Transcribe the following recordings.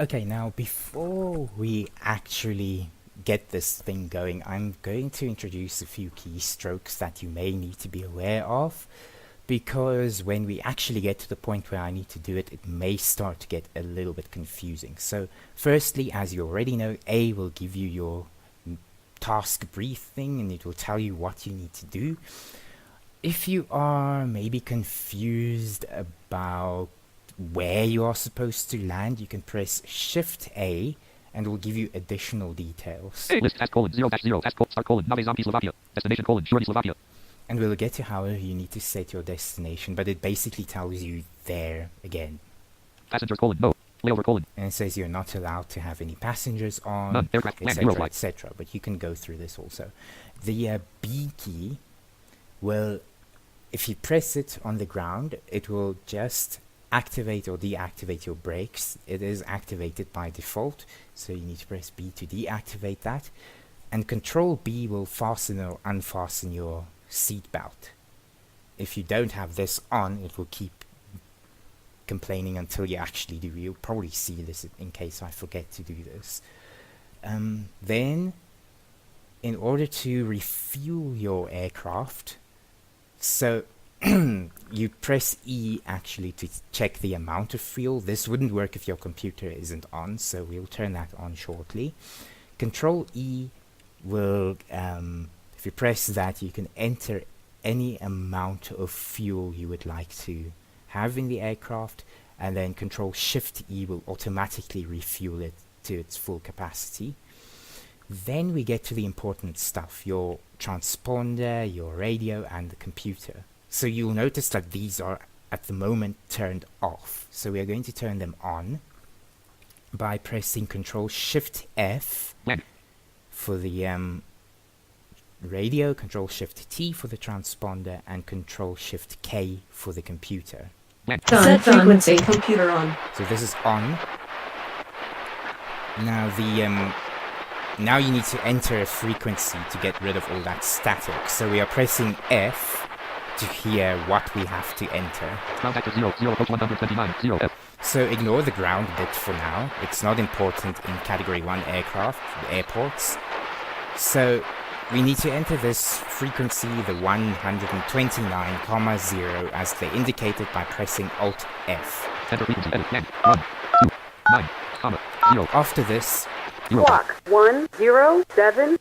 Okay, now before we actually get this thing going, I'm going to introduce a few keystrokes that you may need to be aware of, because when we actually get to the point where I need to do it, it may start to get a little bit confusing. So firstly, as you already know, A will give you your task brief thing, and it will tell you what you need to do. If you are maybe confused about where you are supposed to land, you can press Shift A and it will give you additional details. List task colon 0-0 task start colon Nave Zampi Slovakia destination colon Shorty Slovakia. And we'll get to how you need to set your destination, but it basically tells you there again. Passengers colon no layover colon. And it says you're not allowed to have any passengers on, None. Aircraft land etc., Eurofly. etc. But you can go through this also. The B key will, if you press it on the ground, it will just activate or deactivate your brakes. It is activated by default, so you need to press B to deactivate that. And Control B will fasten or unfasten your seat belt. If you don't have this on, it will keep complaining until you actually do. You'll probably see this in case I forget to do this. Then, in order to refuel your aircraft, so you press E actually to check the amount of fuel. This wouldn't work if your computer isn't on, so we'll turn that on shortly. Control E will, if you press that, you can enter any amount of fuel you would like to have in the aircraft, and then Control Shift E will automatically refuel it to its full capacity. Then we get to the important stuff, your transponder, your radio, and the computer. So you'll notice that these are at the moment turned off. So we are going to turn them on by pressing Control Shift F for the radio, Control Shift T for the transponder, and Control Shift K for the computer. Set frequency. Computer on. So this is on. Now now you need to enter a frequency to get rid of all that static. So we are pressing F to hear what we have to enter. Ground actor 0 approach 129 0 F. So ignore the ground bit for now. It's not important in Category 1 airports. So we need to enter this frequency, the 129,0, as they indicated, by pressing Alt F. Enter frequency edit land 1 2 9 0. After this, Squawk 1070.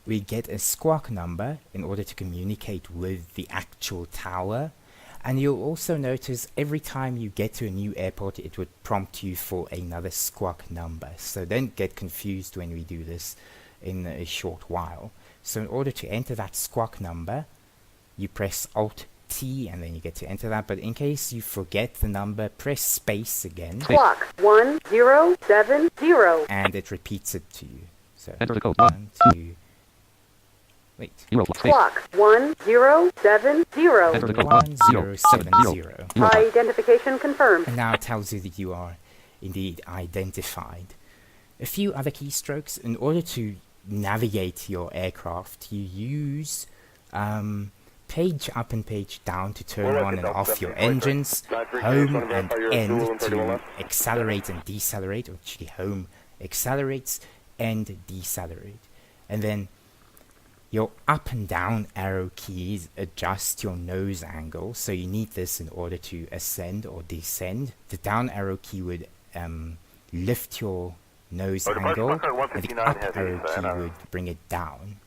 we get a squawk number in order to communicate with the actual tower. And you'll also notice every time you get to a new airport, it would prompt you for another squawk number. So don't get confused when we do this in a short while. So in order to enter that squawk number, you press Alt T and then you get to enter that. But in case you forget the number, press space again. Squawk 1070. And it repeats it to you. So Enter the code 1, 2. Wait. Eurofly space. Squawk 1070. Enter the code 1070. Identification confirmed. And now it tells you that you are indeed identified. A few other keystrokes. In order to navigate your aircraft, you use page up and page down to turn on and off your engines, home and end to accelerate and decelerate, or actually home accelerates, end decelerate. And then your up and down arrow keys adjust your nose angle, so you need this in order to ascend or descend. The down arrow key would lift your nose angle, and the up arrow key would bring it down.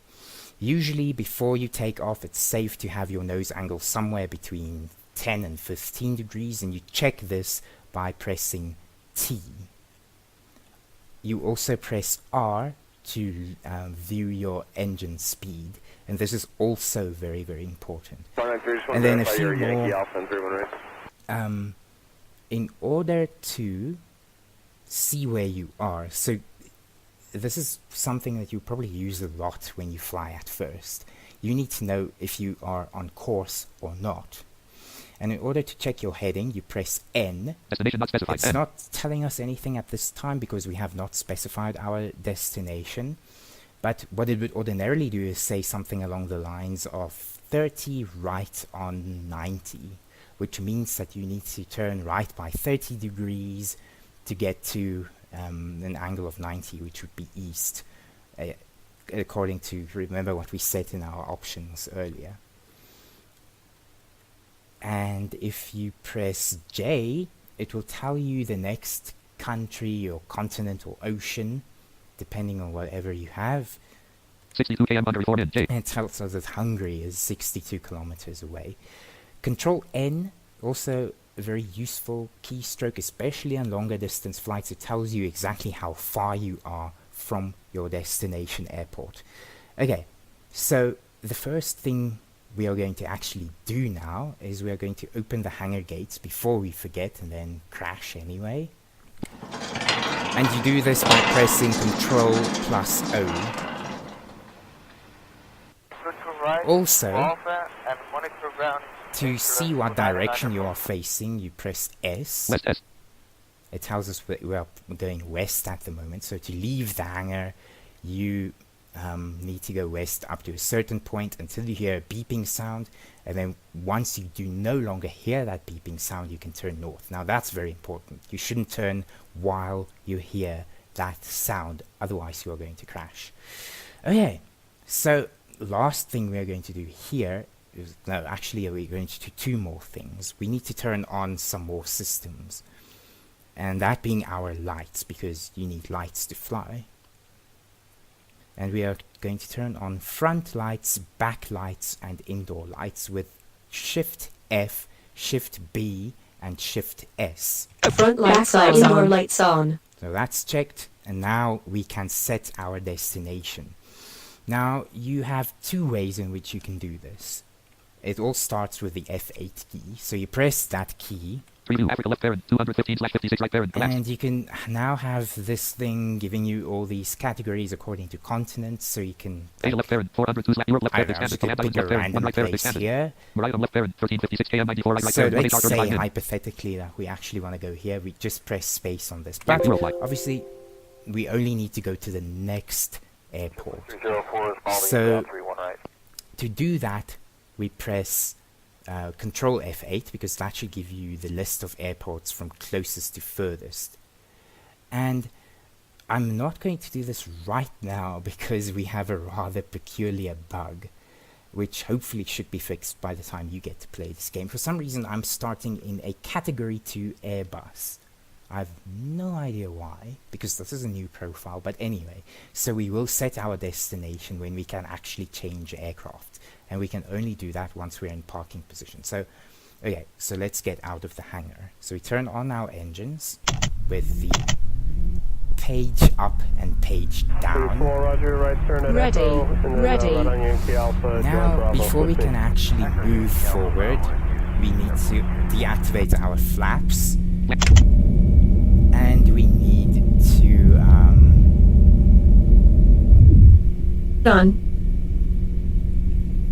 Usually before you take off, it's safe to have your nose angle somewhere between 10 and 15 degrees, and you check this by pressing T. You also press R to view your engine speed, and this is also very, very important. And then a few more. In order to see where you are, so this is something that you probably use a lot when you fly at first. You need to know if you are on course or not. And in order to check your heading, you press N. Destination not specified. It's N. not telling us anything at this time because we have not specified our destination. But what it would ordinarily do is say something along the lines of 30 right on 90, which means that you need to turn right by 30 degrees, to get to an angle of 90, which would be east, according to, remember what we set in our options earlier. And if you press J, it will tell you the next country or continent or ocean, depending on whatever you have. 62 km under 4 min. J. And it tells us that Hungary is 62 kilometers away. Control N, also a very useful keystroke, especially on longer distance flights. It tells you exactly how far you are from your destination airport. Okay, so the first thing we are going to actually do now is we are going to open the hangar gates before we forget and then crash anyway. And you do this by pressing Control plus O. Also, to see what direction you are facing, you press S. West S. It tells us we are going west at the moment, so to leave the hangar, you need to go west up to a certain point until you hear a beeping sound, and then once you do no longer hear that beeping sound, you can turn north. Now that's very important. You shouldn't turn while you hear that sound, otherwise you are going to crash. Okay, so last thing we are going to do here is, no, actually we're going to do two more things. We need to turn on some more systems, and that being our lights, because you need lights to fly. And we are going to turn on front lights, back lights, and indoor lights with Shift F, Shift B, and Shift S. Front lights on, indoor lights on. So that's checked, and now we can set our destination. Now you have two ways in which you can do this. It all starts with the F8 key, so you press that key. Preview Africa left parent 215/56 right parent. And you can now have this thing giving you all these categories according to continents, so you can Asia left parent 402 Europe left parent just expanded. pick a Left parent random 1 right parent place expanded. here. Maritime left parent 1356 km 94 right So parent. 1 let's HR say 35 min. hypothetically that we actually want to go here. We just press space on this. But Eurofly. obviously, we only need to go to the next airport. So to do that, we press Control F8, because that should give you the list of airports from closest to furthest. And I'm not going to do this right now because we have a rather peculiar bug, which hopefully should be fixed by the time you get to play this game. For some reason, I'm starting in a Category 2 Airbus. I have no idea why, because this is a new profile, but anyway. So we will set our destination when we can actually change aircraft, and we can only do that once we're in parking position. So, okay, so let's get out of the hangar. So we turn on our engines with the page up and page down. Ready. Now, before we can actually move forward, we need to deactivate our flaps, and we need to Done.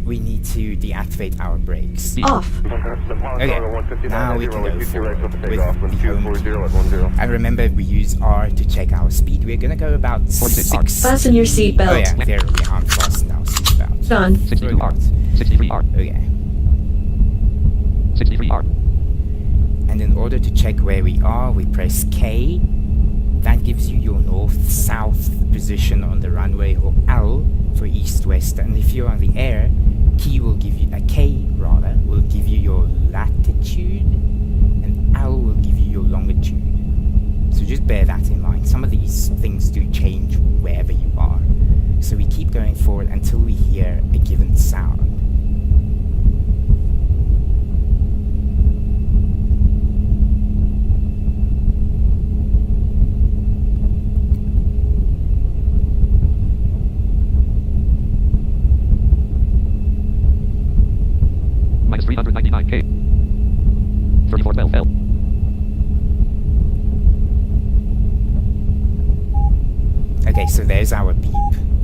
we need to deactivate our brakes. Off. Okay, now we can go forward with the home key. And remember, we use R to check our speed. We're gonna go about 6. Fasten your seatbelt. Oh yeah, there we are. Unfastened our seatbelt. Done. 62R. 63R. Okay. 63R. And in order to check where we are, we press K. That gives you your north-south position on the runway, or L for east-west. And if you're on the air, K will give you will give you your latitude, and L will give you your longitude. So just bear that in mind. Some of these things do change wherever you are. So we keep going forward until we hear a given sound. Minus 399k. 3412 L. Okay, so there's our beep,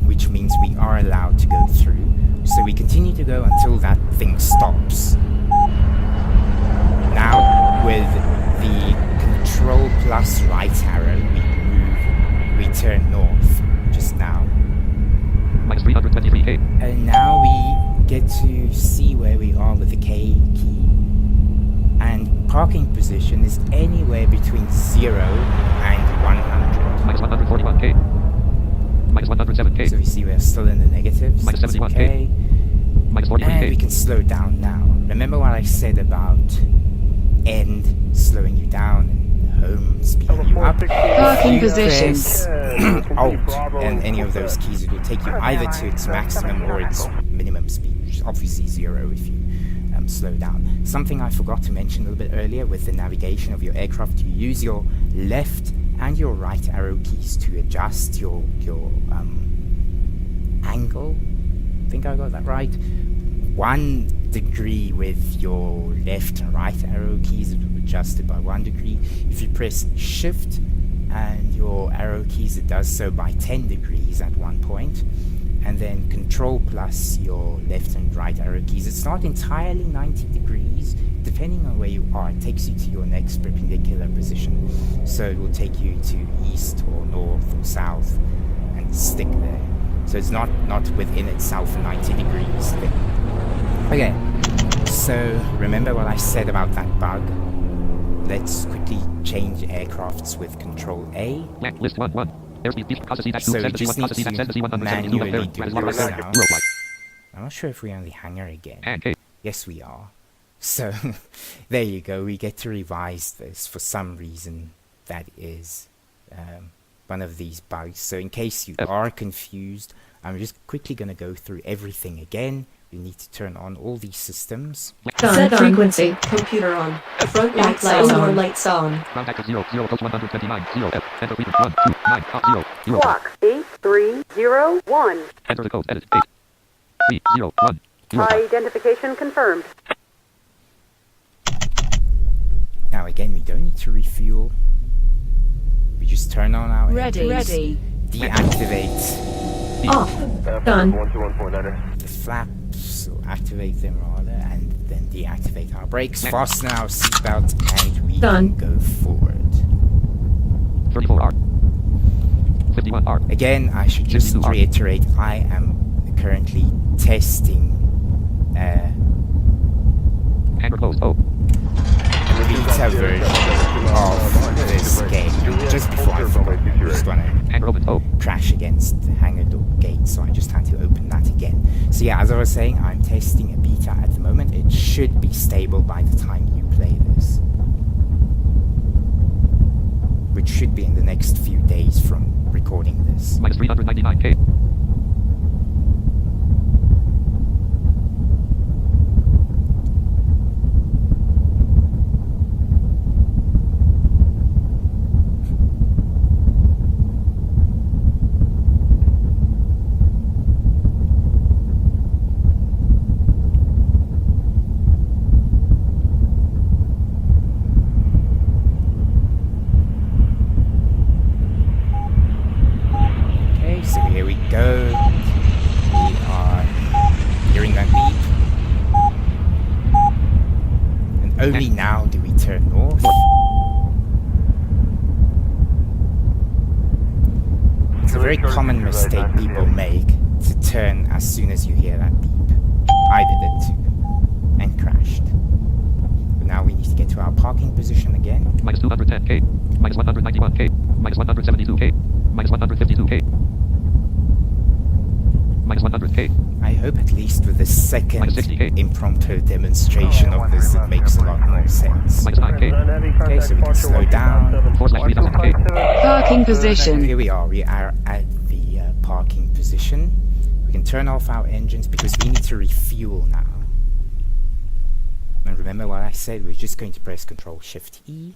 which means we are allowed to go through. So we continue to go until that thing stops. Now, with the Control plus right arrow, we turn north, just now. Minus 323k. And now we get to see where we are with the K key. And parking position is anywhere between 0 and 100. Minus 141k. Minus 107k. So we see we're still in the negatives. Minus That's 71k. okay. Minus And we 43k. can slow down now. Remember what I said about end slowing you down and home speeding you up? Parking If you position. press Alt and any of those keys, it will take you either to its maximum or its minimum speed, which is obviously 0 if you slow down. Something I forgot to mention a little bit earlier with the navigation of your aircraft, you use your left and your right arrow keys to adjust your angle. I think I got that right. 1 degree with your left and right arrow keys, it will adjust it by 1 degree. If you press Shift and your arrow keys, it does so by 10 degrees at one point. And then Control plus your left and right arrow keys. It's not entirely 90 degrees. Depending on where you are, it takes you to your next perpendicular position. So it will take you to east or north or south and stick there. So it's not within itself a 90 degrees thing. Okay, so remember what I said about that bug? Let's quickly change aircrafts with Control A. List 1. Airspeed speed processes dash So 2 we says just the need C1 says the to C172 manually left do parent. this now. Eurofly. I'm not sure if we're on the hangar again. And K. Yes, we are. So, there you go. We get to revise this for some reason. That is one of these bugs. So, in case you are confused, I'm just quickly going to go through everything again. We need to turn on all these systems. Set frequency. Computer on. Front lights on. Lights on. Ground active 0 coast 129 0 F. Enter frequency 1 2 9 0 0. Squawk 8301. Enter the code. Edit 8 3 0 1 0. Identification confirmed. Now, again, we don't need to refuel. We just turn on our engines, deactivate Off. Done. the flaps, or activate them rather, and then deactivate our brakes, fasten our seatbelt, and we Done. can go forward. 34R 51R. Again, I should just 52R. reiterate, I am currently testing Hangar closed. Oh. beta version of this game. Just before I forgot, I just want to Hangar open. Oh. crash against the hangar door gate, so I just had to open that again. So yeah, as I was saying, I'm testing a beta at the moment. It should be stable by the time you play this, which should be in the next few days from recording this. Minus 399k. Okay, so here we go. We are hearing that beep. And only now do we turn north. It's a very common mistake people make, to turn as soon as you hear that beep. I did it too, and crashed. But now we need to get to our parking position again. Minus 210k. Minus 191k. Minus 172k. Minus 152k. Minus 100k. I hope at least with the second Minus 60K. impromptu demonstration of this, it makes a lot more sense. Minus 9k. Okay, so we can slow down. 4/3000k. Parking And position. here we are at the parking position. We can turn off our engines because we need to refuel now. And remember what I said, we're just going to press Control Shift E.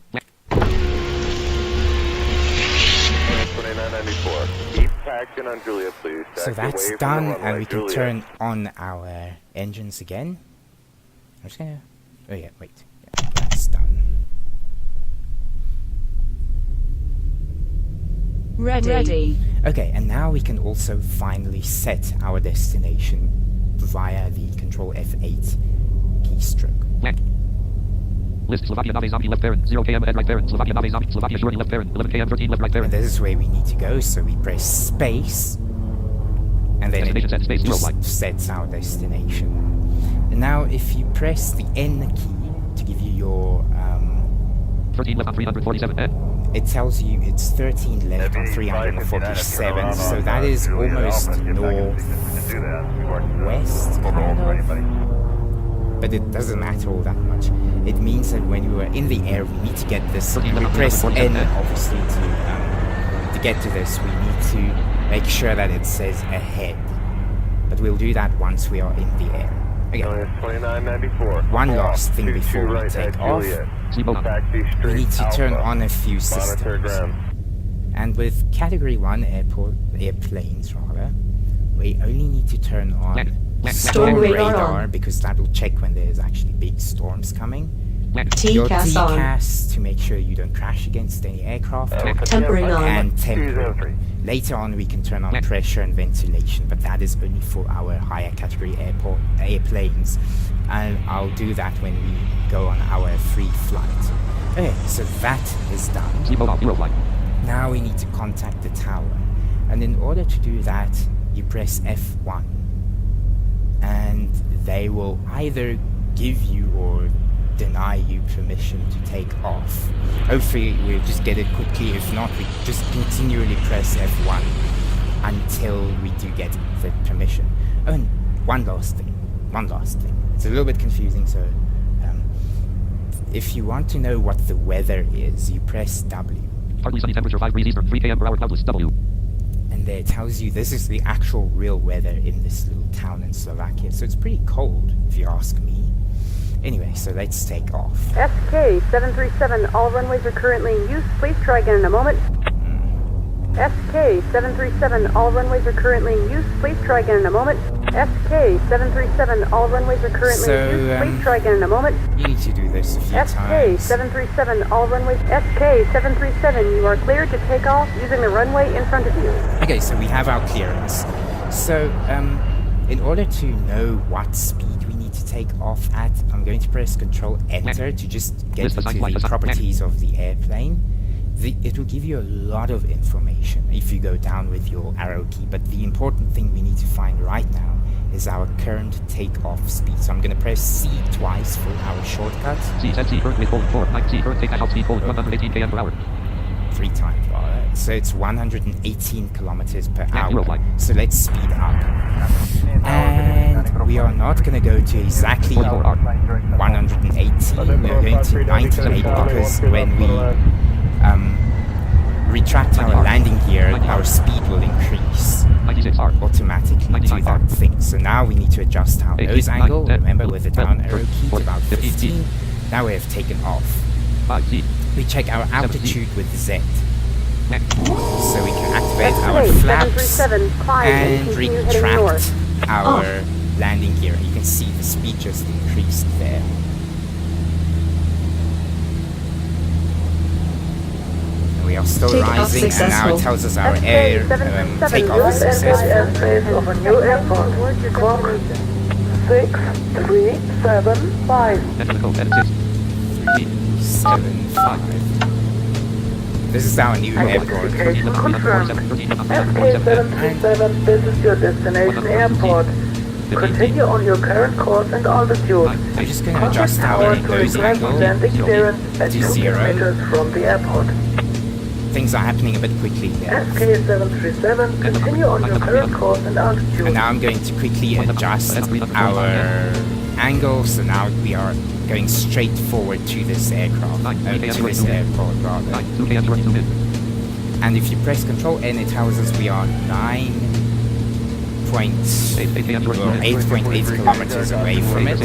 2994. Keep taxiing on Julia, please. So Taxi that's away from done, the and runway, we can Julia. turn on our engines again. I'm just gonna... Oh yeah, wait. Yeah, that's done. Ready. Okay, and now we can also finally set our destination via the Control F8 keystroke. List Slovakia Nave Zombie left parent 0 km at right parent Slovakia Nave Zombie Slovakia Shorty left parent 11 km 13 left right And parent. this is where we need to go, so we press space, and then Destination set, space, just Eurofly. sets our destination. And now if you press the N key to give you your 13 left on 347. it tells you it's 13 left on 347, so that is almost northwest, kind of. But it doesn't matter all that much. It means that when you are in the air, we need to get this. We press N, obviously, to get to this. We need to make sure that it says ahead. But we'll do that once we are in the air. Okay. 2994. One last thing before we take off. We need to turn on a few systems. And with Category 1 airplanes, rather, we only need to turn on Storm radar, because that will check when there's actually big storms coming. Your TCAS on. TCAS to make sure you don't crash against any aircraft. Tempering on. And temporary. Later on we can turn on pressure and ventilation, but that is only for our higher category airplanes. And I'll do that when we go on our free flight. Okay, so that is done. Eurofly. Now we need to contact the tower. And in order to do that, you press F1. And they will either give you or deny you permission to take off. Hopefully we'll just get it quickly. If not, we just continually press F1 until we do get the permission. Oh, and one last thing. It's a little bit confusing, so if you want to know what the weather is, you press W. Partly sunny, temperature 5 degrees eastern, 3 km per hour, cloudless, W. And there it tells you this is the actual real weather in this little town in Slovakia. So it's pretty cold, if you ask me. Anyway, so let's take off. SK-737, all runways are currently in use. Please try again in a moment. SK-737, all runways are currently in use. Please try again in a moment. SK-737, all runways are currently in use. Please try again in a moment. You need to do this a few times. SK-737, all runways. SK-737, you are cleared to take off using the runway in front of you. Okay, so we have our clearance. So, in order to know what speed we need to take off at, I'm going to press Control Enter to just get into the properties of the airplane. It will give you a lot of information if you go down with your arrow key, but the important thing we need to find right now is our current takeoff speed. So I'm going to press C twice for our shortcut. C, set C, current with colon 4, 9, C, current takeoff speed, colon 118 km per hour. 3 times, rather. So it's 118 kilometers per hour. So let's speed up. And we are not going to go to exactly 118, we're going to 98, because when we retract our landing gear, our speed will increase automatically to that thing. So now we need to adjust our nose angle, remember with the down arrow key to about 15. Now we have taken off. We check our altitude with Z. So we can activate our flaps and retract our landing gear. You can see the speed just increased there. We are still rising, and now it tells us our takeoff is successful. Of a new airport. Clock 6375. 375. This is our new airport. Identification confirmed. SK-737, this is your destination airport. Continue on your current course and altitude. I'm just going to adjust our nose angle landing clearance at to 2 0. kilometers from the airport. Things are happening a bit quickly here. SK-737, continue on your current course and altitude. And now I'm going to quickly adjust our angle, so now we are going straight forward to this aircraft, to this airport rather. And if you press Control N, it tells us we are 8.8 kilometers away from it.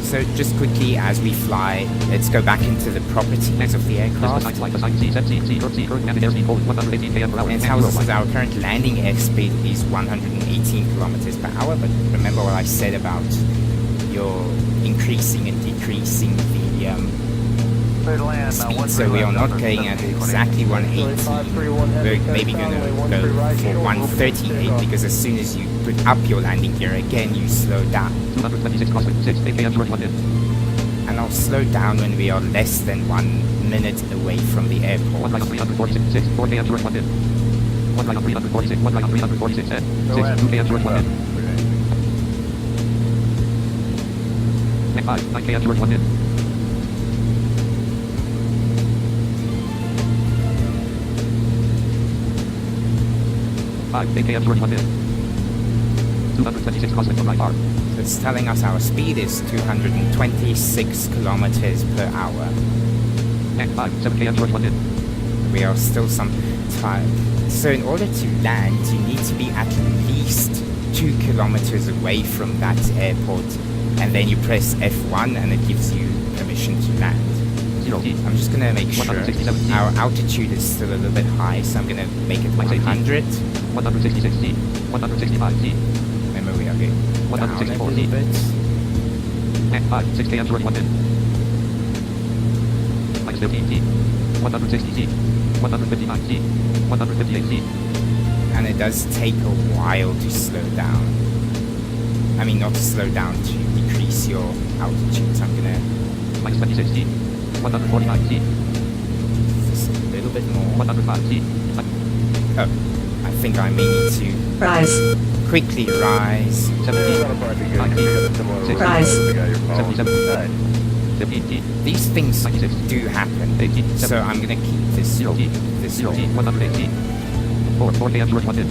So just quickly as we fly, let's go back into the properties of the aircraft. And it tells us that our current landing airspeed is 118 kilometers per hour, but remember what I said about your increasing and decreasing the speed, so we are not going at exactly 180. We're maybe going to go for 138, because as soon as you put up your landing gear again, you slow down. And I'll slow down when we are less than 1 minute away from the airport. Mach 5, 9 km, 1 min. 5, 8 km, 1 min. 226 crosswind from right bar. It's telling us our speed is 226 kilometers per hour. Mach 5, 7 km, 1 min. We are still some time. So in order to land, you need to be at least 2 kilometers away from that airport, and then you press F1 and it gives you permission to land. 0 T. I'm just gonna make sure 167 feet. our altitude is still a little bit high, so I'm gonna make it 100. 166 T. 165 T. Remember, we are going down a 164 little feet. bit. Mach 5, 6 km, 1 min. Minus 15 T. 160 T. 159 T. 158 T. And it does take a while to slow down. I mean, not to slow down, to decrease your altitude. So I'm gonna Minus 26 T. 149 T. just a little bit more. 105 T. Oh, I think I may need to Rise. quickly rise. 17. 9 T. 6 Rise. 77. 15 T. These things 96. do happen, 18. so I'm gonna keep this 0 T. this 0 T. way. 108 T. 4 km, 1 min.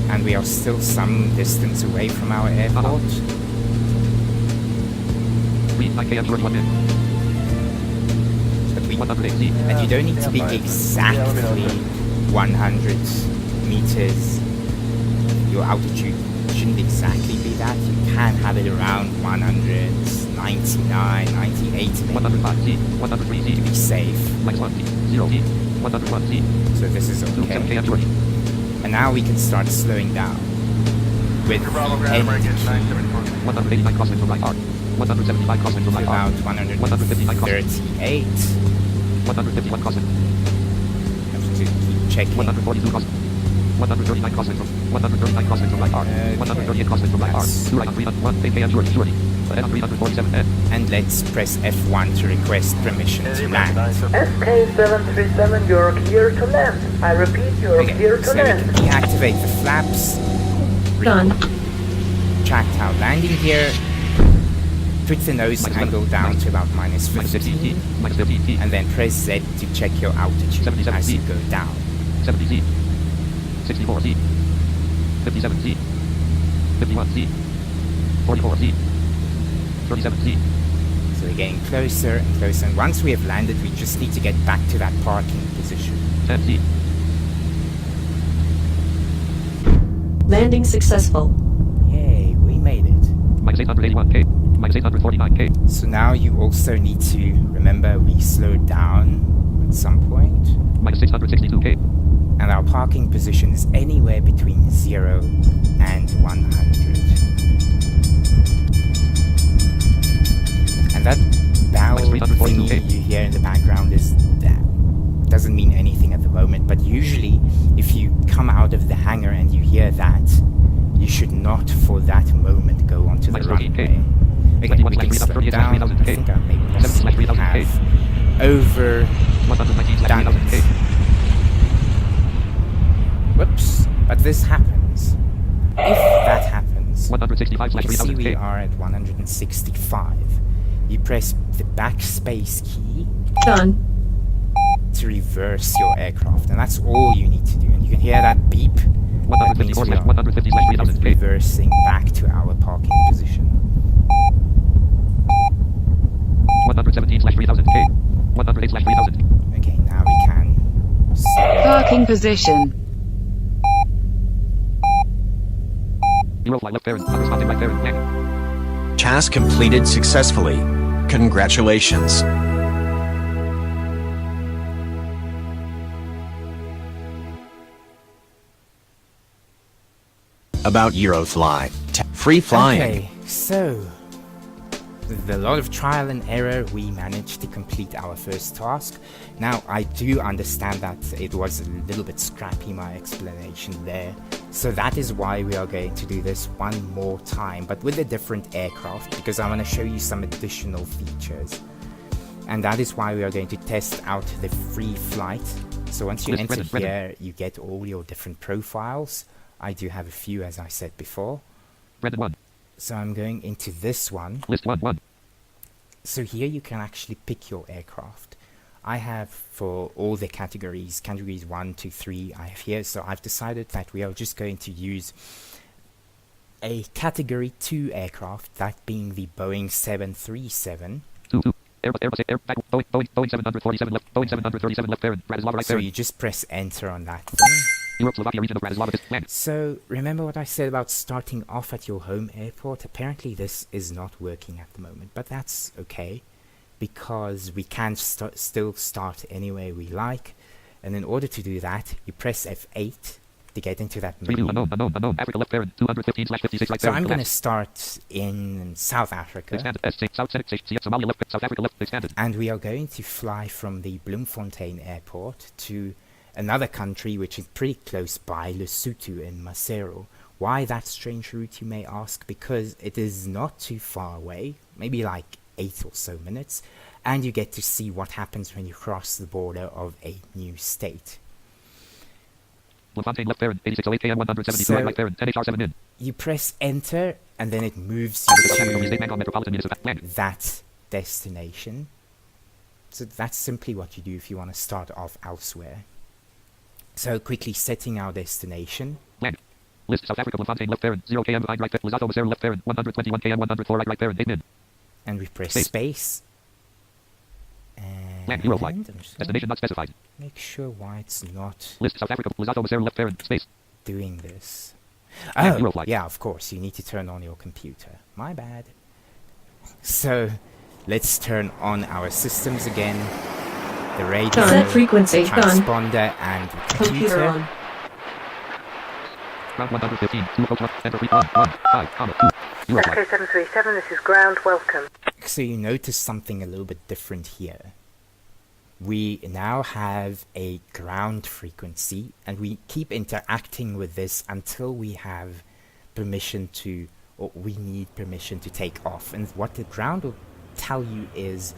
And we are still some distance away from our airport. 3, 9 km, 1 min. But we 108 T. And you don't need to be exactly 100 meters. Your altitude shouldn't exactly be that. You can have it around 199, 98 maybe, 105 T. 103 T. to be safe. Minus 1 T. 0 T. 101 T. So this is 7 okay. km. And now we can start slowing down. With end 189 crosswind from right arc. 175 crosswind from right about arc. 159 138. 151 crosswind. Have to keep checking. 142 crosswind. 139 crosswind from 139 crosswind from right arc. Okay. 138 crosswind from right arc. That's- 2 right on 301. 8 km shorty. Ahead on 347 N. And let's press F1 to request permission to land. SK737, you're clear to land. I repeat, you're clear Okay, to so we can land. deactivate the flaps. Done. Retract our landing gear. Put the nose angle down to about minus Minus 15 T. 15. Minus 15 T. And then press Z to check your altitude 77 as you feet. go down. 70 T. 64 T. 57 T. 51 T. 44 T. 37 T. So we're getting closer and closer. And once we have landed, we just need to get back to that parking position. 10 T. Landing successful. Yay, we made it. Minus 881 K. Minus 849 K. So now you also need to remember we slowed down at some point. Minus 662 K. And our parking position is anywhere between 0 and 100. And that bell thingy you hear in the background is that doesn't mean anything at the moment, but usually if you come out of the hangar and you hear that, you should not for that moment go onto the runway. Okay, we can slow down. I think I may possibly have overdone it. Whoops, but this happens. If that happens, 165 you see 3000 we K. are at 165. You press the backspace key Done. to reverse your aircraft, and that's all you need to do. And you can hear that beep. That means 154 we are 150 3000 K. reversing back to our parking position. 117 3000 K. 108 3000. Okay, now we can slow. Parking position. Eurofly left parent. Responding right parent. Neck. Task completed successfully. Congratulations. About Eurofly. Free flying. Okay, so with a lot of trial and error, we managed to complete our first task. Now, I do understand that it was a little bit scrappy, my explanation there. So that is why we are going to do this one more time, but with a different aircraft, because I want to show you some additional features. And that is why we are going to test out the free flight. So once you enter here, you get all your different profiles. I do have a few, as I said before. Brandon 1. So I'm going into this one. List 1 1. So here you can actually pick your aircraft. I have for all the categories 1, 2, 3 I have here, so I've decided that we are just going to use a category 2 aircraft, that being the Boeing 737. Boeing 747 left, Boeing 737 left parent, Bratislava right So parent. you just press enter on that thing. Euroslovakia region of Bratislava land. So remember what I said about starting off at your home airport? Apparently this is not working at the moment, but that's okay, because we can still start any way we like. And in order to do that, you press F8 to get into that menu. Unknown, Africa left parent, 215/56 right So I'm parent. going to start in South Africa, Expanded, South Somalia left, South Africa left, expanded. and we are going to fly from the Bloemfontein airport to another country which is pretty close by, Lesotho in Maseru. Why that strange route, you may ask? Because it is not too far away, maybe like 8 or so minutes, and you get to see what happens when you cross the border of a new state. Bloemfontein left parent, 8608 AM 172 So- right parent, NHR7 in. You press enter, and then it moves Africa you left, to Bangkok metropolitan municipality land. that destination. So that's simply what you do if you want to start off elsewhere. So quickly setting our destination. Land. List South Africa Bloemfontein left parent, 0 km behind right parent, Lesotho Maseru left parent, 121 km 104 right parent, 8 min. And we press Space. space. Land, And Eurofly. I'm just gonna Destination not specified. make sure why it's not List South Africa, Lesotho Maseru left parent, space. doing this. Land, Oh, Eurofly. yeah, of course, you need to turn on your computer. My bad. So, let's turn on our systems again. The radio, Set frequency. Done. transponder, and the Computer computer. on. Ground 115, 2 approach 1, enter 3, 1, 5, 2. Eurofly. SK737, this is ground, welcome. So you notice something a little bit different here. We now have a ground frequency, and we keep interacting with this until we have permission to, or we need permission to take off. And what the ground will tell you is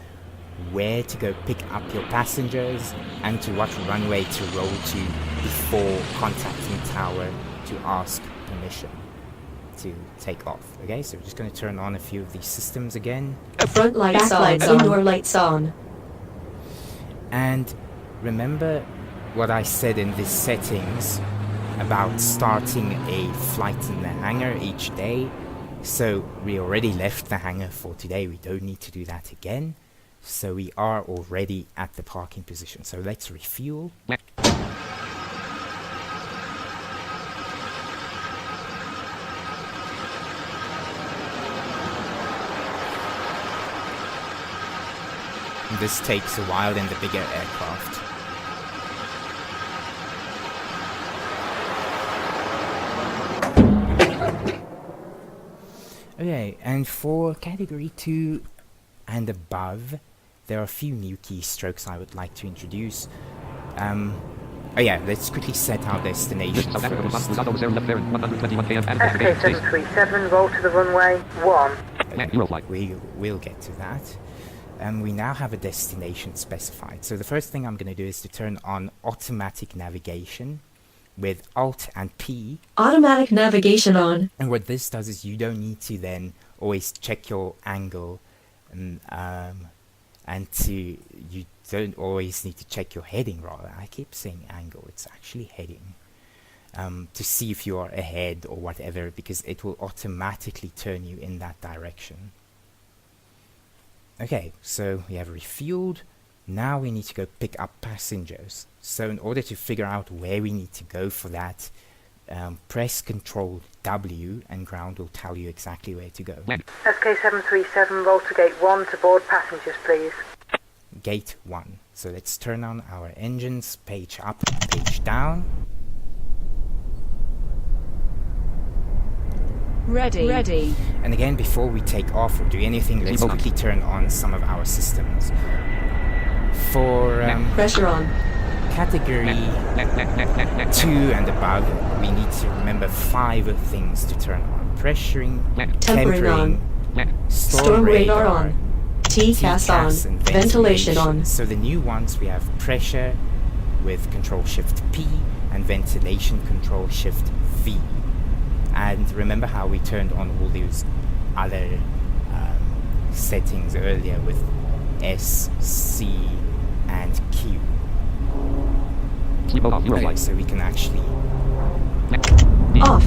where to go pick up your passengers and to what runway to roll to before contacting tower to ask permission to take off. Okay, so we're just going to turn on a few of these systems again. Front lights on. Indoor lights on. And remember what I said in the settings about starting a flight in the hangar each day. So we already left the hangar for today. We don't need to do that again. So we are already at the parking position. So let's refuel. This takes a while in the bigger aircraft. Okay, and for category 2 and above, there are a few new keystrokes I would like to introduce. Oh yeah, let's quickly set our destination List South Africa first. Lesotho Maseru left parent, 121 km and space. SK737, roll to the runway 1. Land, Eurofly. We'll get to that. We now have a destination specified. So the first thing I'm going to do is to turn on automatic navigation with Alt and P. Automatic navigation on. And what this does is you don't need to then always check your angle, and you don't always need to check your heading. Rather, I keep saying angle. It's actually heading. To see if you are ahead or whatever, because it will automatically turn you in that direction. Okay, so we have refueled. Now we need to go pick up passengers. So in order to figure out where we need to go for that, press Ctrl W and ground will tell you exactly where to go. Land. SK737, roll to gate 1 to board passengers, please. Gate 1. So let's turn on our engines, page up, page down. Ready. And again, before we take off or do anything, let's Keep on. quickly turn on some of our systems. For Pressure on. category 2 and above, we need to remember 5 things to turn on. Pressuring, Tempering on. Storm radar on. TCAS on. and Ventilation on. So the new ones, we have pressure with Control Shift P and ventilation Control Shift V. And remember how we turned on all those other settings earlier with S, C, and Q. Sleep mode off. Okay, Eurofly. so we can actually Off.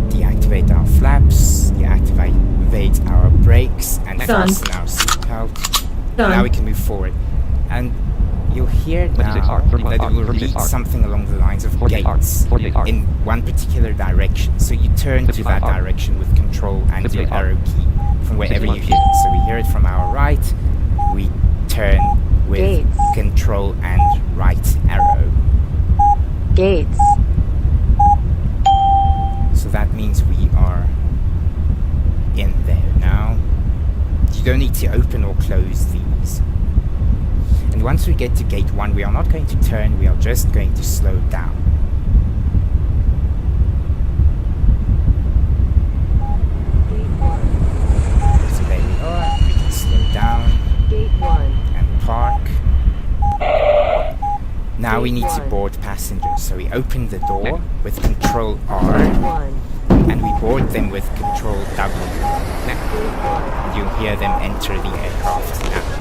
deactivate our flaps, deactivate our brakes, and Done. fasten our seatbelt. Done. Now we can move forward. And you'll hear 26 now R, 31 that R, it will 36 read R. something along the lines of 48 R, gates 48 R. in one particular direction. So you turn to 55 that R. direction with control and your 58 R. arrow key from wherever you 61. hear it. So we hear it from our right, we turn with Gates. control and right arrow. Gates. So that means we are in there now. You don't need to open or close these. And once we get to gate 1, we are not going to turn, we are just going to slow down. So there we are, we can slow down Gate 1. and park. Now we need to Gate 1. board passengers, so we open the door with control R. 1. And we board them with control W. And you'll hear them enter the aircraft now.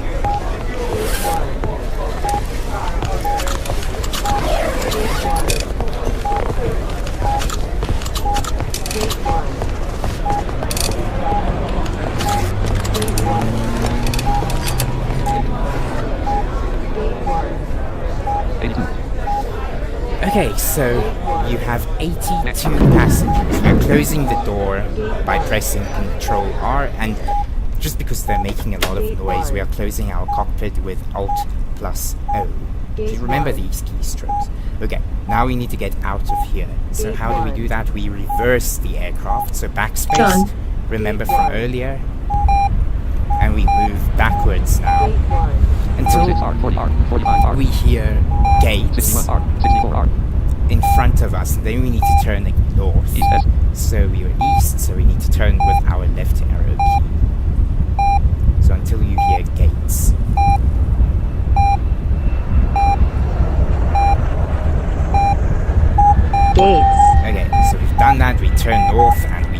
Okay, so you have 82 passengers. We're closing the door by pressing Control R, and just because they're making a lot of noise, we are closing our cockpit with Alt plus O. Do you remember these keystrokes? Okay, now we need to get out of here. So how do we do that? We reverse the aircraft, so backspace, Done. remember from earlier, and we move backwards now until 46 R, 40 R, 45 R. we hear gates 61 R, 64 R. in front of us, and then we need to turn north. East S. So we are east, so we need to turn with our left arrow key. So until you hear gates. Gates. Okay, so we've done that, we turn north and we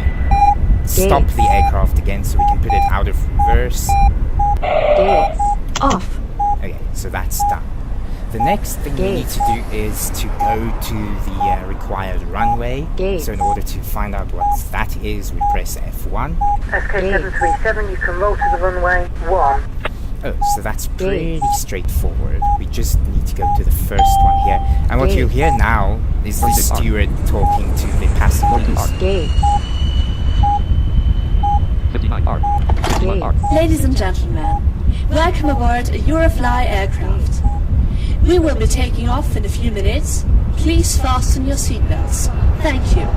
stop the aircraft again so we can put it out of reverse. Gates. Off. Okay, so that's done. The next thing we need to do is to go to the required runway. Gates. So in order to find out what that is, we press F1. SK737, you can roll to the runway 1. Oh, so that's pretty straightforward. We just need to go to the first one here. And what you'll hear now is the steward talking to the passengers. Gates. 59 R, 61 R. Ladies and gentlemen, welcome aboard a Eurofly aircraft. We will be taking off in a few minutes. Please fasten your seatbelts. Thank you.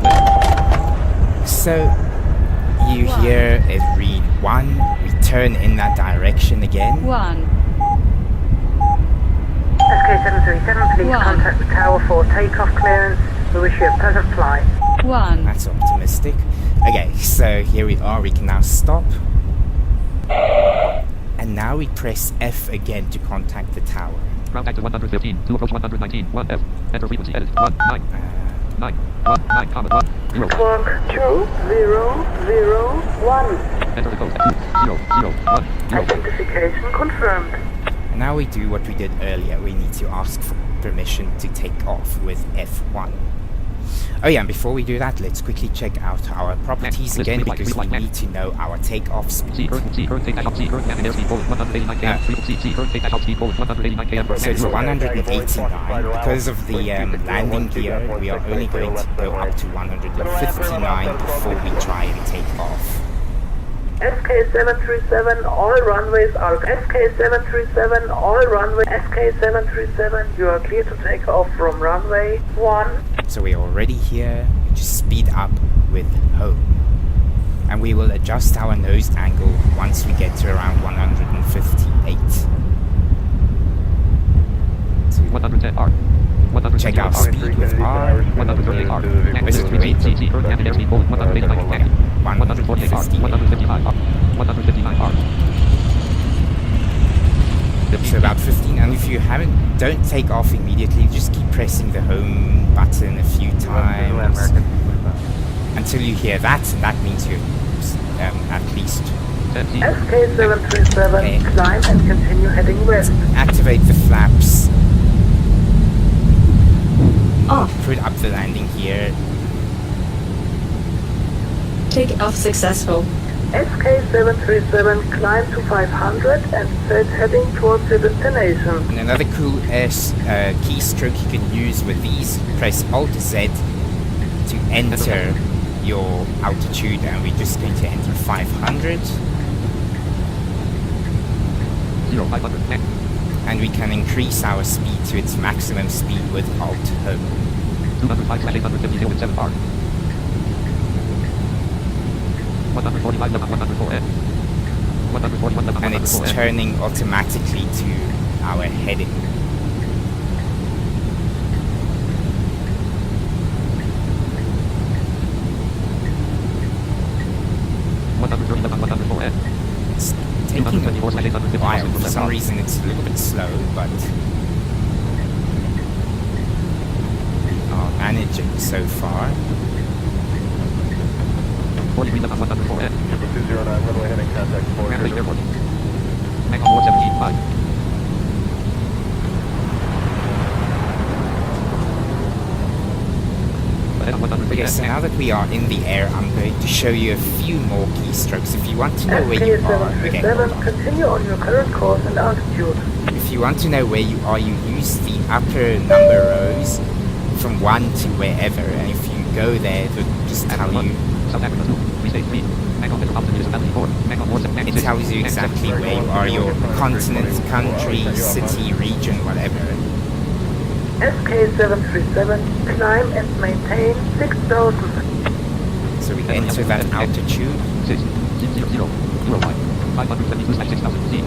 So you hear it read 1, we turn in that direction again. 1. SK737, please contact the tower for takeoff clearance. We wish you a pleasant flight. 1. That's optimistic. Okay, so here we are, we can now stop. And now we press F again to contact the tower. Ground active 115, to approach 119, 1F. Enter frequency edit, 1, 9. 9, 1, 9, comma, 1, 0. Squawk 2001. Enter the code, 2, 0, 0, 1, 0. Identification confirmed. And now we do what we did earlier, we need to ask for permission to take off with F1. Oh yeah, and before we do that, let's quickly check out our properties again, because we need to know our takeoff speed. See current take dash off, see current landing airspeed forward 189 km, frequency, see current take dash off, speed forward 189 km. So it's 189. Because of the landing gear, we are only going to go up to 159 before we try and take off. SK737, all runways are SK737, all runway SK737, you are clear to take off from runway 1. So we are already here, we just speed up with home. And we will adjust our nose angle once we get to around 158. So 110 R. check our speed with R. 138 R. Wait, See current landing airspeed forward 189 km. 148 R. 155 R. 159 R. So about 15, and if you don't take off immediately, just keep pressing the home button a few times until you hear that, and that means you're at least SK737, Okay. climb and continue heading west. Activate the flaps. Off. Put up the landing gear. Takeoff successful. SK737, climb to 500 and set heading towards your destination. And another cool keystroke you can use with these, press Alt-Z to enter your altitude, and we're just going to enter 500. 500. And we can increase our speed to its maximum speed with Alt-Home. 205/850 7 bar. 145 104 141 And it's turning automatically to our heading. It's taking a while. For some reason it's a little bit slow, but managing so far. 43 104 209, runway heading contact 40. Airport. Hang on 475. Okay, so now that we are in the air, I'm going to show you a few more keystrokes. If you want to know where you are, okay, SK737, continue on your current course and altitude. if you want to know where you are, you use the upper number rows from 1 to wherever, and if you go there, it will just tell you. It tells you exactly where you are, your continent, country, city, region, whatever. SK737, climb and maintain 6,000. So we enter that altitude. 572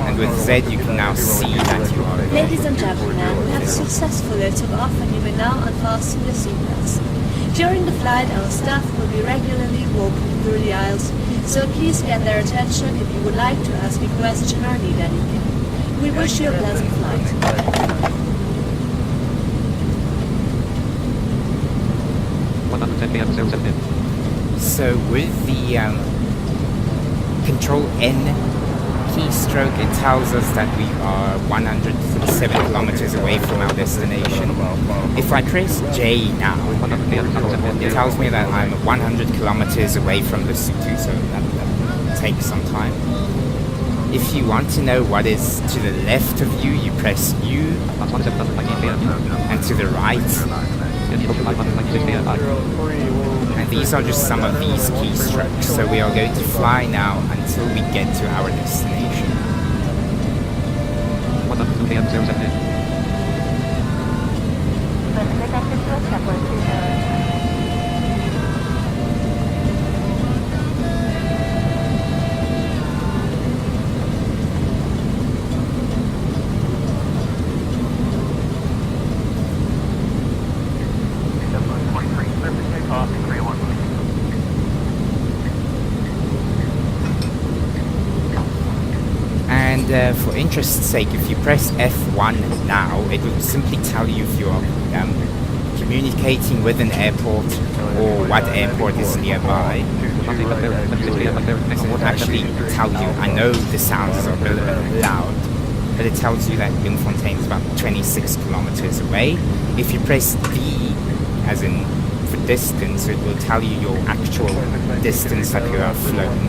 And with Z you can now see that you are Ladies and gentlemen, we have successfully took off and you may now unfasten your seatbelts. During the flight, our staff will be regularly walking through the aisles, so please get their attention if you would like to ask a question or need anything. We wish you a pleasant flight. 110 So with the Control N keystroke, it tells us that we are 137 kilometers away from our destination. If I press J now, it tells me that I'm 100 kilometers away from the Sutu, so that takes some time. If you want to know what is to the left of you, you press U, and to the right. And these are just some of these keystrokes. So we are going to fly now until we get to our destination. For interest's sake, if you press F1 now, it will simply tell you if you are communicating with an airport or what airport is nearby. So it will actually tell you. I know the sounds are a bit loud, but it tells you that Bloemfontein is about 26 kilometers away. If you press D, as in for distance, it will tell you your actual distance that you have flown.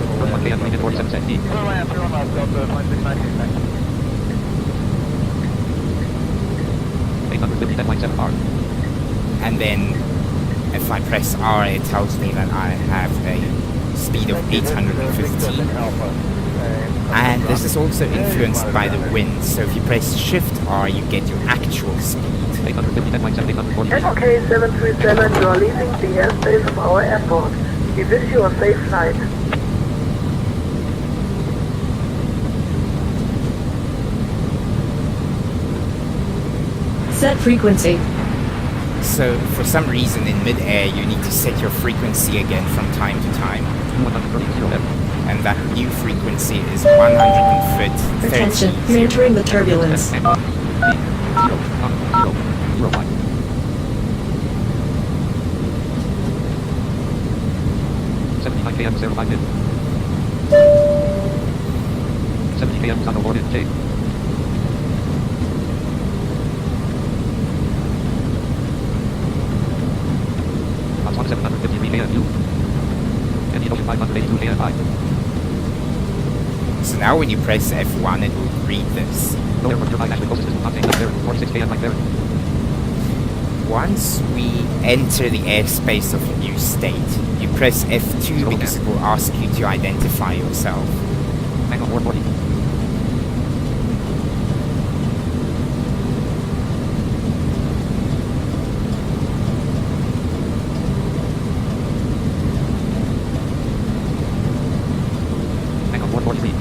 And then if I press R, it tells me that I have a speed of 815. And this is also influenced by the wind, so if you press Shift R, you get your actual speed. SK737, you are leaving the airspace of our airport. We wish you a safe flight. Set frequency. So for some reason in mid-air you need to set your frequency again from time to time. And that new frequency is 130. Attention, you're entering the turbulence. 782 KFI. So now when you press F1, it will read this. Lower from your high actually closest to contain 46 KFI there. Once we enter the airspace of a new state, you press F2 because it will ask you to identify yourself. Angle 440. Angle 443.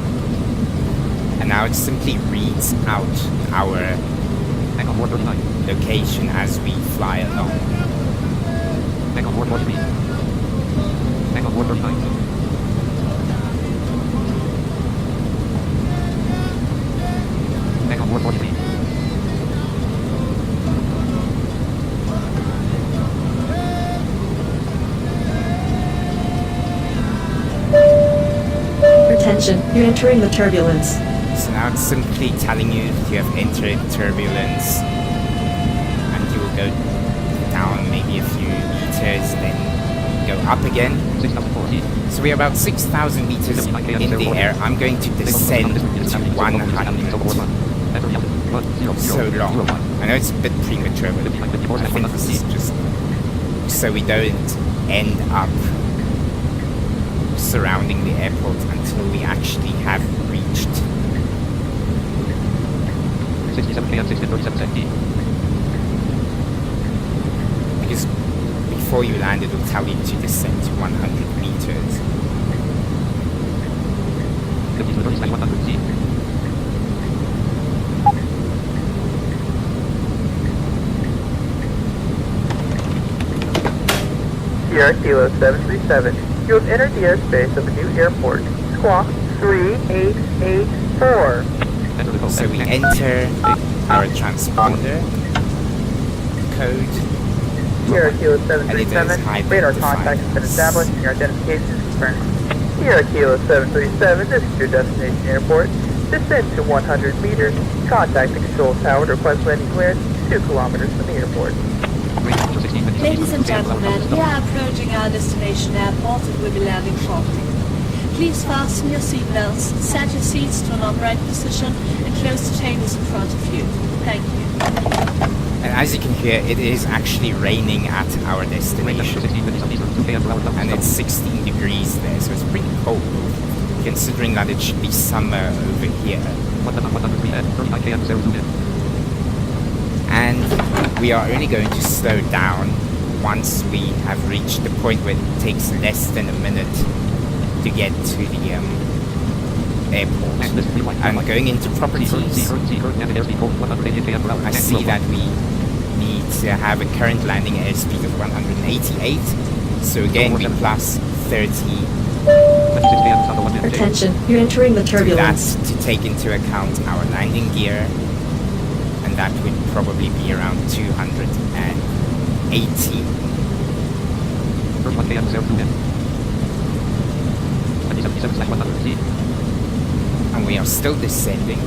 And now it simply reads out our Angle 439. location as we fly along. Angle 443. Angle 439. Angle 443. Attention, you're entering the turbulence. So now it's simply telling you that you have entered turbulence, and you will go down maybe a few meters, then go up again. 6040. So we're about 6,000 meters in the air. I'm going to descend to 100. So long. I know it's a bit premature, but I think this is just so we don't end up surrounding the airport until we actually have reached. 67 km, 637 Because before you land, it will tell you to descend to 100 meters. 100 feet. Sierra Kilo 737, you have entered the airspace of a new airport. Squawk 3884. So we enter our transponder code. Sierra Kilo And it is 737, radar contact has been established and your identification is confirmed. Sierra Kilo 737, this is your destination airport. Descend to 100 meters. Contact the control tower to request landing clearance 2 kilometers from the airport. Ladies and gentlemen, we are approaching our destination airport and will be landing shortly. Please fasten your seatbelts, set your seats to an upright position, and close the tables in front of you. Thank you. And as you can hear, it is actually raining at our destination. And it's 16 degrees there, so it's pretty cold, considering that it should be summer over here. And we are only going to slow down once we have reached the point where it takes less than a minute to get to the airport. I'm going into properties. I see that we need to have a current landing airspeed of 188. So again, we plus 30. Attention, you're entering the turbulence. That's to take into account our landing gear. And that would probably be around 280. And we are still descending.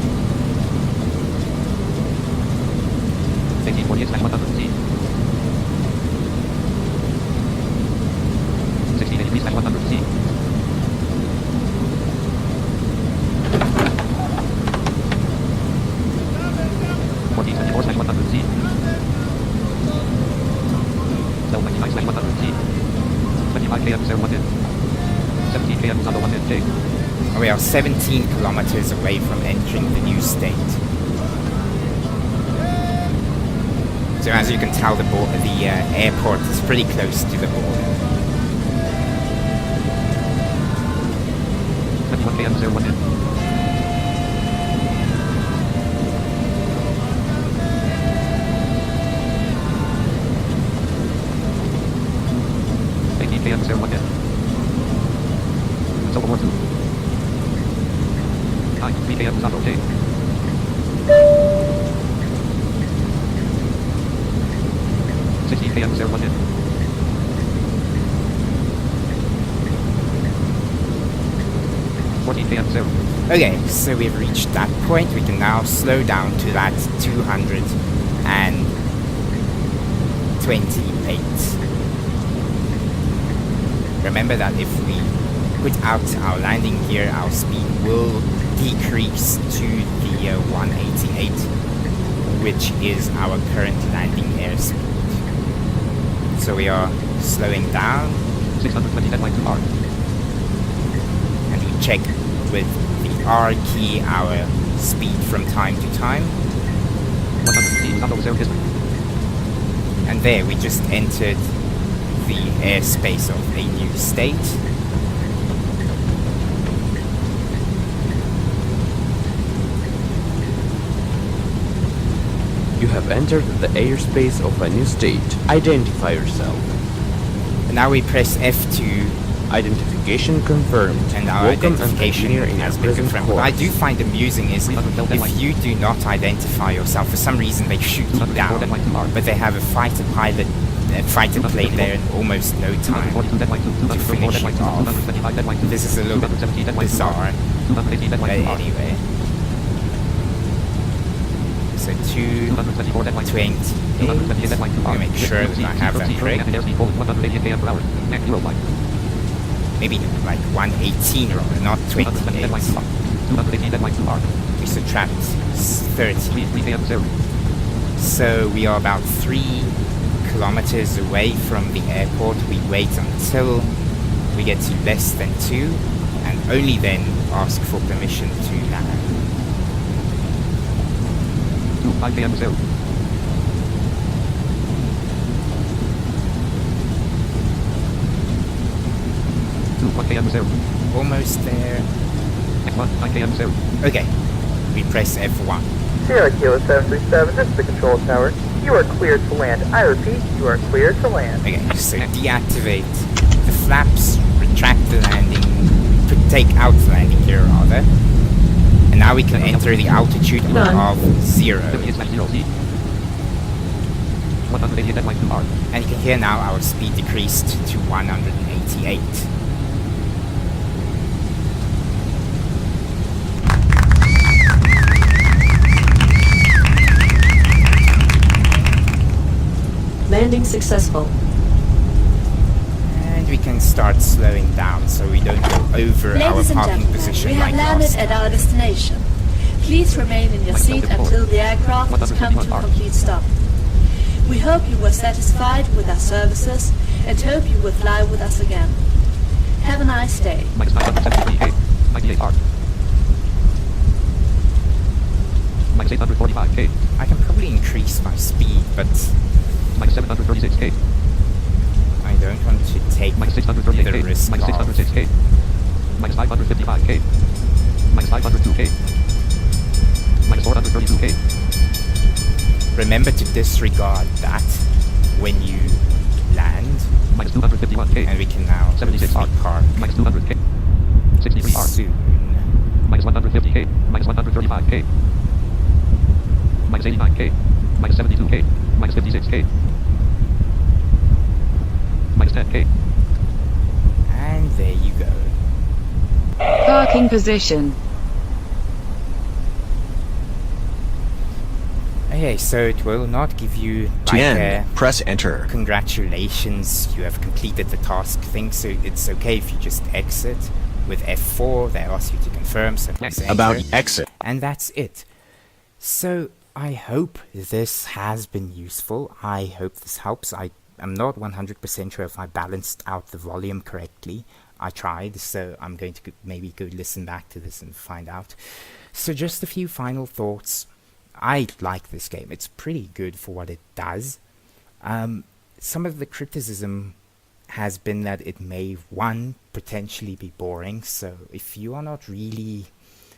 100 We are 17 kilometers away from entering the new state. So as you can tell, the airport is pretty close to the border. Okay, so we've reached that point. We can now slow down to that 228. Remember that if we without our landing gear, our speed will decrease to the 188, which is our current landing airspeed. So we are slowing down. 620 and we check with the R key our speed from time to time. 100 without zero history. And there we just entered the airspace of a new state. You have entered the airspace of a new state. Identify yourself. And now we press F2. Identification confirmed. And our Welcome identification has been confirmed. What I do find amusing is if you do not identify yourself, for some reason they shoot you down, but they have a fighter pilot, a fighter plane there in almost no time to finish it off. This is a little bit bizarre, but anyway. So 228, I'll make sure that I have that correct. Maybe like 118 rather, not 28. We subtract 30. So we are about 3 kilometers away from the airport. We wait until we get to less than 2 and only then ask for permission to land. 5 km 0. Almost there. F1, 9 km 0. Okay, we press F1. Sierra Kilo 737, this is the control tower. You are cleared to land. I repeat, you are cleared to land. Okay, so deactivate the flaps, retract the landing, take out the landing gear rather. And now we can enter the altitude of 0. And you can hear now our speed decreased to 188. Landing successful. And we can start slowing down so we don't go over our Ladies and parking gentlemen, position we have like landed last at time. our destination. Please remain in your seat until the aircraft has come to a complete stop. We hope you were satisfied with our services and hope you will fly with us again. Have a nice day. Minus 973K. 98 R. Minus 845K. I can probably increase my speed, but Minus 736K. I don't want to take Minus the 638K. risk Minus of 606K. Minus 555K. Minus 502K. Minus 432K. Remember to disregard that when you land. Minus 251K. And we can now 76 R. park Minus 200K. 63 R. soon. Minus 150K. Minus 135K. Minus 89K. Minus 72K. Minus 56K. Minus 10K. And there you go. Parking position. Okay, so it will not give you To like end, press enter. congratulations, you have completed the task thing, so it's okay if you just exit. With F4, they ask you to confirm, so press enter. About exit. And that's it. So I hope this has been useful. I hope this helps. I am not 100% sure if I balanced out the volume correctly. I tried, so I'm going to maybe go listen back to this and find out. So just a few final thoughts. I like this game. It's pretty good for what it does. Some of the criticism has been that it may, one, potentially be boring. So if you are not really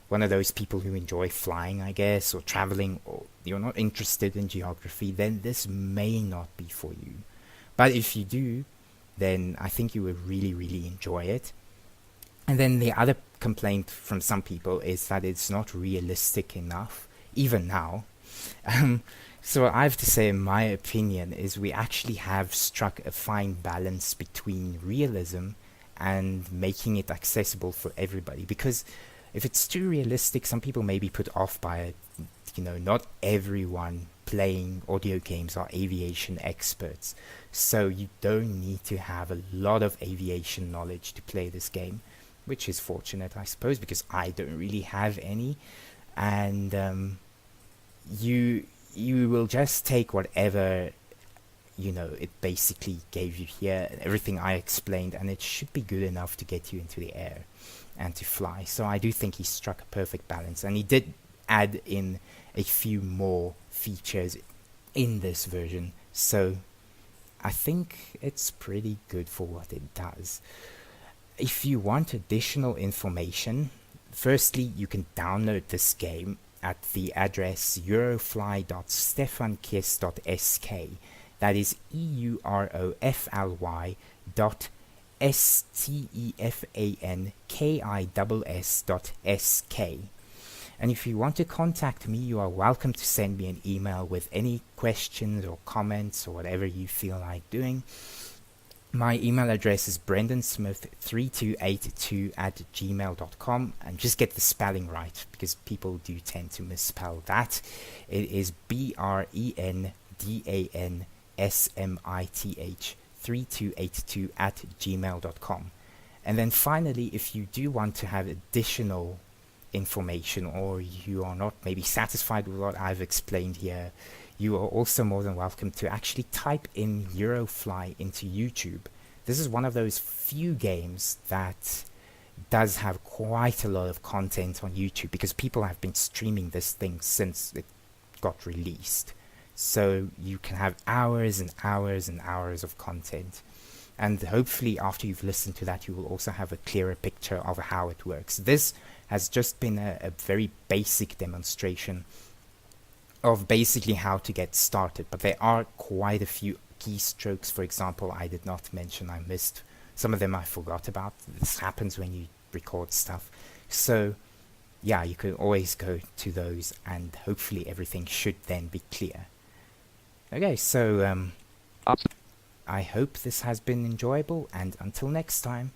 one of those people who enjoy flying, I guess, or traveling, or you're not interested in geography, then this may not be for you. But if you do, then I think you will really, really enjoy it. And then the other complaint from some people is that it's not realistic enough, even now. So what I have to say, in my opinion, is we actually have struck a fine balance between realism and making it accessible for everybody. Because if it's too realistic, some people may be put off by it. You know, not everyone playing audio games are aviation experts. So you don't need to have a lot of aviation knowledge to play this game. which is fortunate, I suppose, because I don't really have any. And you will just take whatever, you know, it basically gave you here, everything I explained, and it should be good enough to get you into the air and to fly. So I do think he struck a perfect balance, and he did add in a few more features in this version, so I think it's pretty good for what it does. If you want additional information, firstly, you can download this game at the address eurofly.stefankiss.sk. That is EUROFLY.STEFANKISS.SK. And if you want to contact me, you are welcome to send me an email with any questions or comments or whatever you feel like doing. My email address is brendonsmith3282@gmail.com, and just get the spelling right, because people do tend to misspell that. It is BRENDANSMITH3282@gmail.com. And then finally, if you do want to have additional information, or you are not maybe satisfied with what I've explained here, you are also more than welcome to actually type in Eurofly into YouTube. This is one of those few games that does have quite a lot of content on YouTube, because people have been streaming this thing since it got released. So you can have hours and hours and hours of content. And hopefully after you've listened to that, you will also have a clearer picture of how it works. This has just been a very basic demonstration of basically how to get started, but there are quite a few keystrokes, for example, I did not mention. I missed some of them, I forgot about. This happens when you record stuff. So yeah, you can always go to those, and hopefully everything should then be clear. Okay, so I hope this has been enjoyable, and until next time.